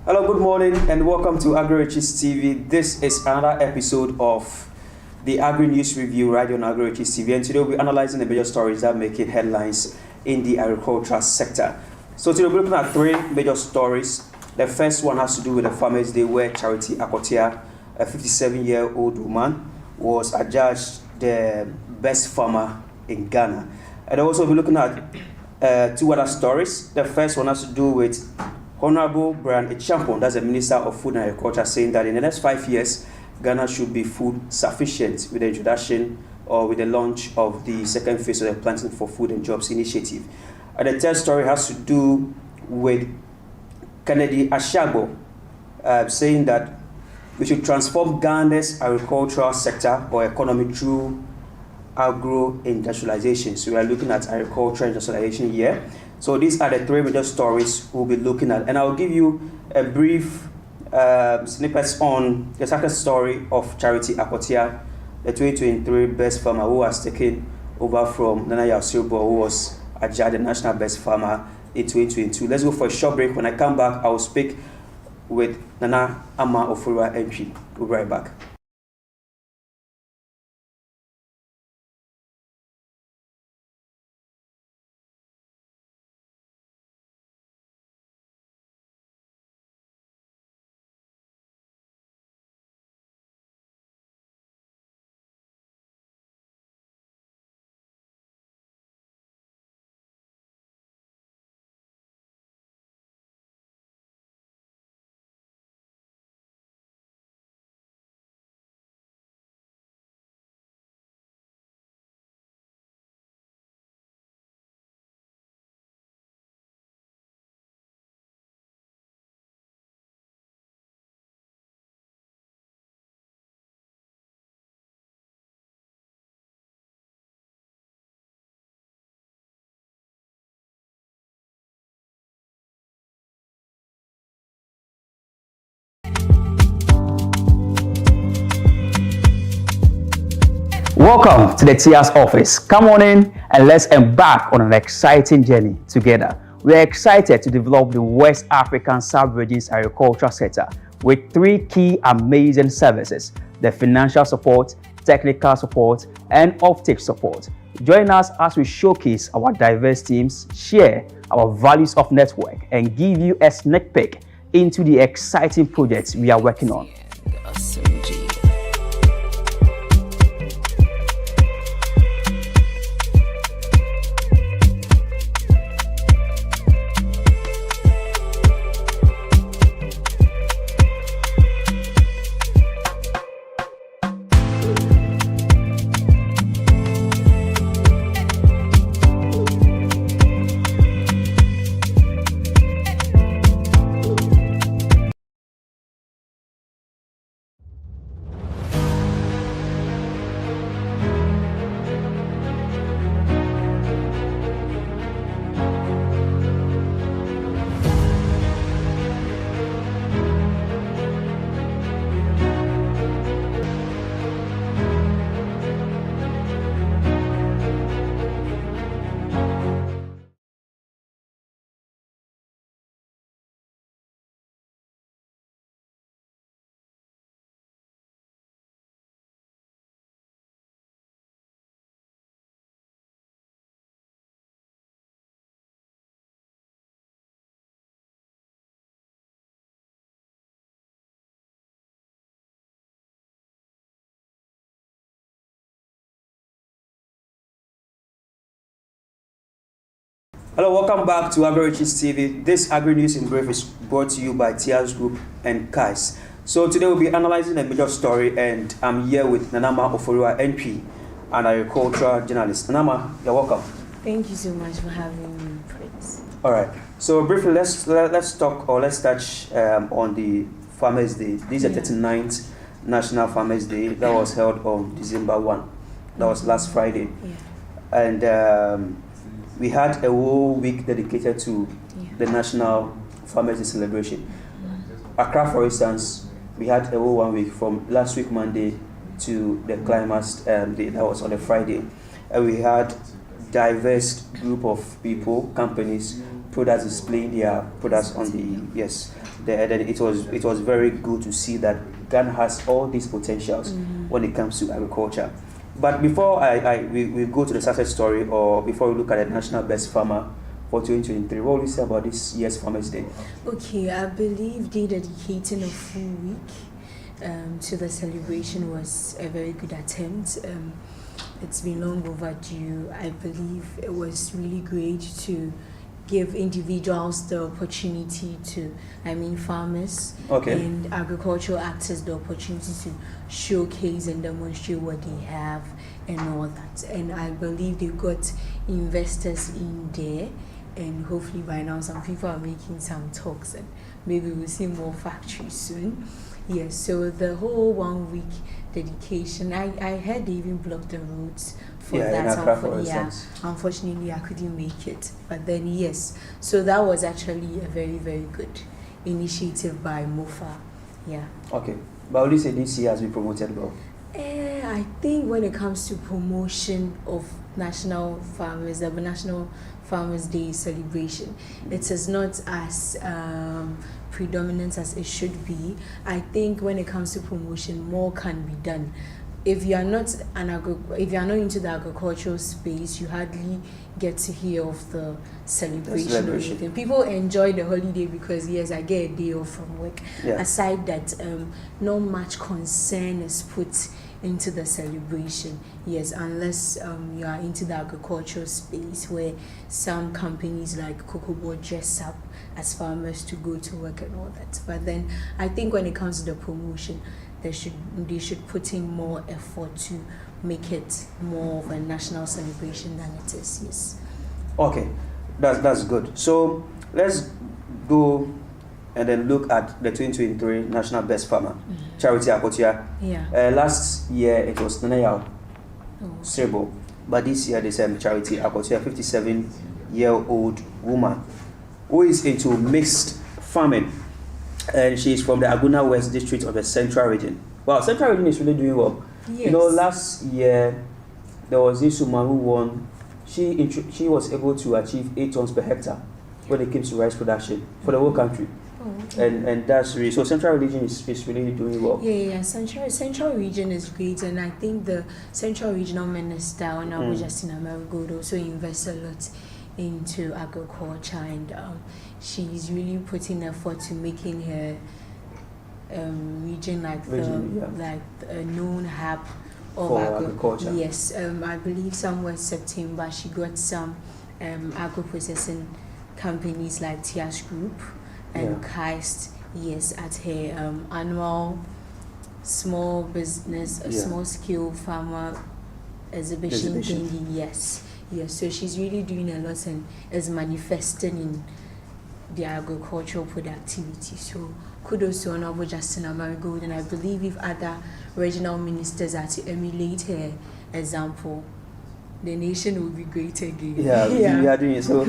Hello, good morning, and welcome to Agri-News TV. This is another episode of the Agri-News Review right on Agri-News TV, and today we'll be analyzing the major stories that make it headlines in the agricultural sector. So today we're looking at three major stories. The first one has to do with the Farmers' Day, where Charity Akotia, a 57-year-old woman, was adjudged the best farmer in Ghana. And also we're looking at two other stories. The first one has to do with Honorable Brian Echampon, that's the Minister of Food and Agriculture, saying that in the next 5 years, Ghana should be food sufficient with the introduction or with the launch of the second phase of the Planting for Food and Jobs initiative. And the third story has to do with Kennedy Ashago, saying that we should transform Ghana's agricultural sector or economy through agro-industrialization. So we are looking at agricultural industrialization here. So these are the three major stories we'll be looking at. And I'll give you a brief snippets on the second story of Charity Akotia, the 2023 best farmer who has taken over from Nana Yasubo, who was adjudged the national best farmer in 2022. Let's go for a short break. When I come back, I will speak with Nana Ama Ofura Entry. We'll be right back. Welcome to the TIA's office. Come on in and let's embark on an exciting journey together. We are excited to develop the West African sub-region's agricultural sector with three key amazing services: the financial support, technical support, and offtake support. Join us as we showcase our diverse teams, share our values of network, and give you a sneak peek into the exciting projects we are working on. Hello, welcome back to Agri-News TV. This Agri-News in brief is brought to you by TIA's Group and KAIS. So today we'll be analyzing a major story, and I'm here with Nanama Ofurua NP, an agricultural journalist. Nanama, you're welcome. Thank you so much for having me, Prince. All right. So briefly, let's talk or let's touch on the Farmers' Day. This is the 39th National Farmers' Day that was held on December 1. That was last Friday. Yeah. And we had a whole week dedicated to the National Farmers' Day celebration. Accra, for instance, we had a whole 1 week from last week Monday to the climax day, that was on a Friday. And we had diverse group of people, companies products displaying their products on the then it was very good to see that Ghana has all these potentials when it comes to agriculture. But before we go to the success story, or before we look at the national best farmer for 2023, what will you say about this year's Farmers Day? Okay, I believe dedicating a full week to the celebration was a very good attempt. It's been long overdue. I believe it was really great to give individuals the opportunity to, farmers and agricultural actors the opportunity to showcase and demonstrate what they have and all that. And I believe they got investors in there, and hopefully by now some people are making some talks, and maybe we'll see more factories soon. Yes, so the whole 1 week dedication, I heard they even blocked the roads for that. Unfortunately I couldn't make it. But then yes, so that was actually a very, very good initiative by MOFA. Yeah. Okay. But will you say this year has been promoted well? I think when it comes to promotion of National Farmers Day celebration, it is not as predominant as it should be. I think when it comes to promotion, more can be done. If you are not into the agricultural space, you hardly get to hear of the celebration or anything. People enjoy the holiday because yes, I get a day off from work. Yeah. Aside that, not much concern is put into the celebration. Yes, unless you are into the agricultural space, where some companies like Cocoa dress up as farmers to go to work and all that. But then I think when it comes to the promotion, they should put in more effort to make it more of a national celebration than it is. Yes. Okay, that's good. So let's go and then look at the 2023 National Best Farmer, Charity Akotia. Yeah. Last year it was Nanayao Srebo, but this year they said Charity Akotia, 57-year-old woman who is into mixed farming, and she's from the Aguna West district of the Central Region. Wow, Central Region is really doing well. Yes. Last year there was this woman who won. She was able to achieve 8 tons per hectare when it came to rice production for the whole country. And that's really, so Central Region is really doing well. Yeah. Central Region is great, and I think the Central Regional Minister, Honorable Justina Marigold, also invests a lot into agriculture, and she's really putting effort to making her region like a known hub of agriculture. Yes, I believe somewhere September she got some agro-processing companies like Tias Group and Kaist, yes, at her annual small business, small scale farmer exhibition thingy. Yes. So she's really doing a lot and is manifesting in the agricultural productivity. So kudos to Honorable Justina Marigold, and I believe if other regional ministers are to emulate her example, the nation will be great again. We are doing it. So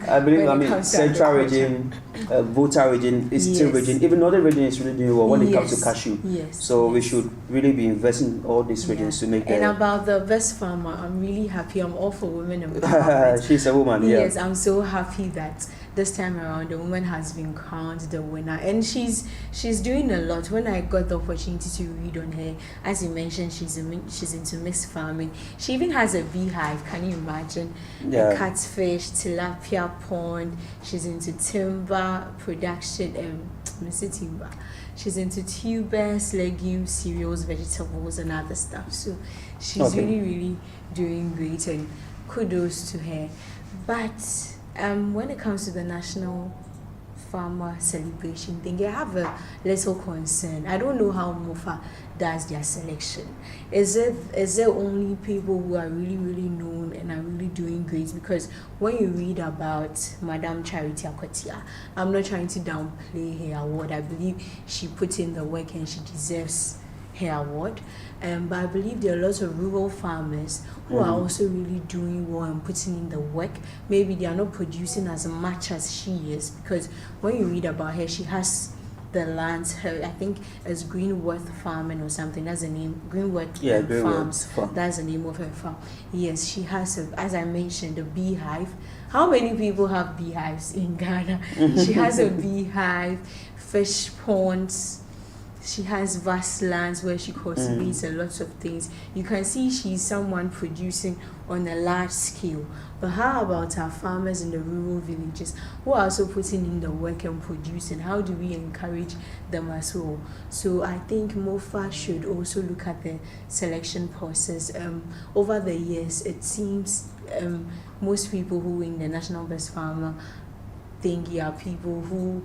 I believe, Central Region, Volta Region, Eastern Region, even Northern Region is really doing well when it comes to cashew. So we should really be investing in all these regions to make them. And about the best farmer, I'm really happy. I'm all for women empowerment. She's a woman, Yes, I'm so happy that this time around the woman has been crowned the winner, and she's doing a lot. When I got the opportunity to read on her, as you mentioned, she's into mixed farming. She even has a beehive. Can you imagine? A catfish, tilapia pond. She's into timber production. Timber. She's into tubers, legumes, cereals, vegetables, and other stuff. So she's really doing great, and kudos to her. But when it comes to the National Farmer Celebration thing, I have a little concern. I don't know how MOFA does their selection. Is it only people who are really known and are really doing great? Because when you read about Madam Charity Akwatia, I'm not trying to downplay her award. I believe she put in the work and she deserves her award. But I believe there are lots of rural farmers who are also really doing well and putting in the work. Maybe they are not producing as much as she is, because when you read about her, she has the lands. I think it's Greenworth Farming or something. That's the name. Greenworth Farms. That's the name of her farm. Yes, she has, as I mentioned, a beehive. How many people have beehives in Ghana? She has a beehive, fish ponds. She has vast lands where she cultivates a lot of things. You can see she's someone producing on a large scale. But how about our farmers in the rural villages who are also putting in the work and producing? How do we encourage them as well? So I think MOFA should also look at the selection process. Over the years, it seems most people who win the National Best Farmer thingy are people who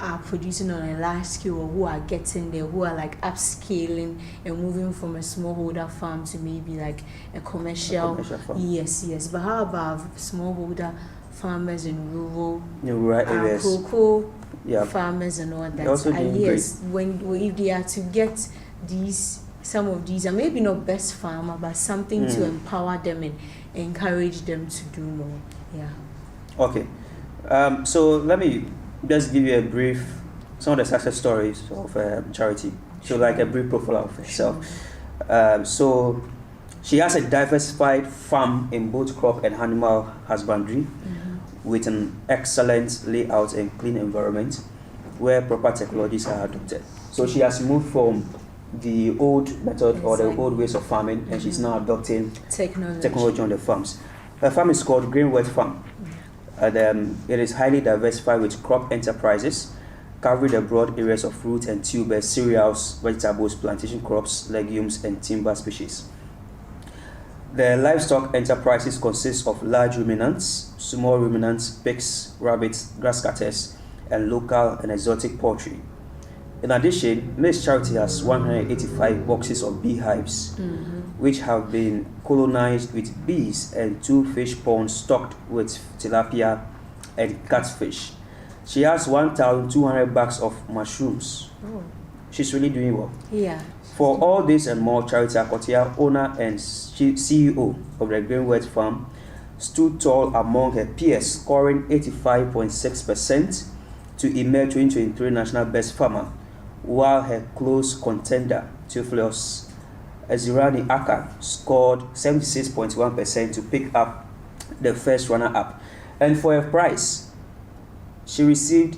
are producing on a large scale, or who are getting there, who are like upscaling and moving from a smallholder farm to maybe like a commercial farm. Yes. But how about smallholder farmers in rural areas, cocoa farmers and all that? And yes, if they are to get some of these, and maybe not best farmer, but something to empower them and encourage them to do more. Okay. So let me just give you some of the success stories of Charity. So like a brief profile of herself. So she has a diversified farm in both crop and animal husbandry, with an excellent layout and clean environment where proper technologies are adopted. So she has moved from the old method or the old ways of farming, and she's now adopting technology on the farms. Her farm is called Greenworth Farm. It is highly diversified with crop enterprises, covering the broad areas of fruit and tubers, cereals, vegetables, plantation crops, legumes, and timber species. The livestock enterprises consist of large ruminants, small ruminants, pigs, rabbits, grass cutters, and local and exotic poultry. In addition, Ms. Charity has 185 boxes of beehives, which have been colonized with bees, and 2 fish ponds stocked with tilapia and catfish. She has 1,200 bags of mushrooms. She's really doing well. For all this and more, Charity Akotia, owner and CEO of the Greenworth Farm, stood tall among her peers, scoring 85.6% to emerge 2023 National Best Farmer, while her close contender, Theophilus Ezirani Aka, scored 76.1% to pick up the first runner-up. And for her prize, she received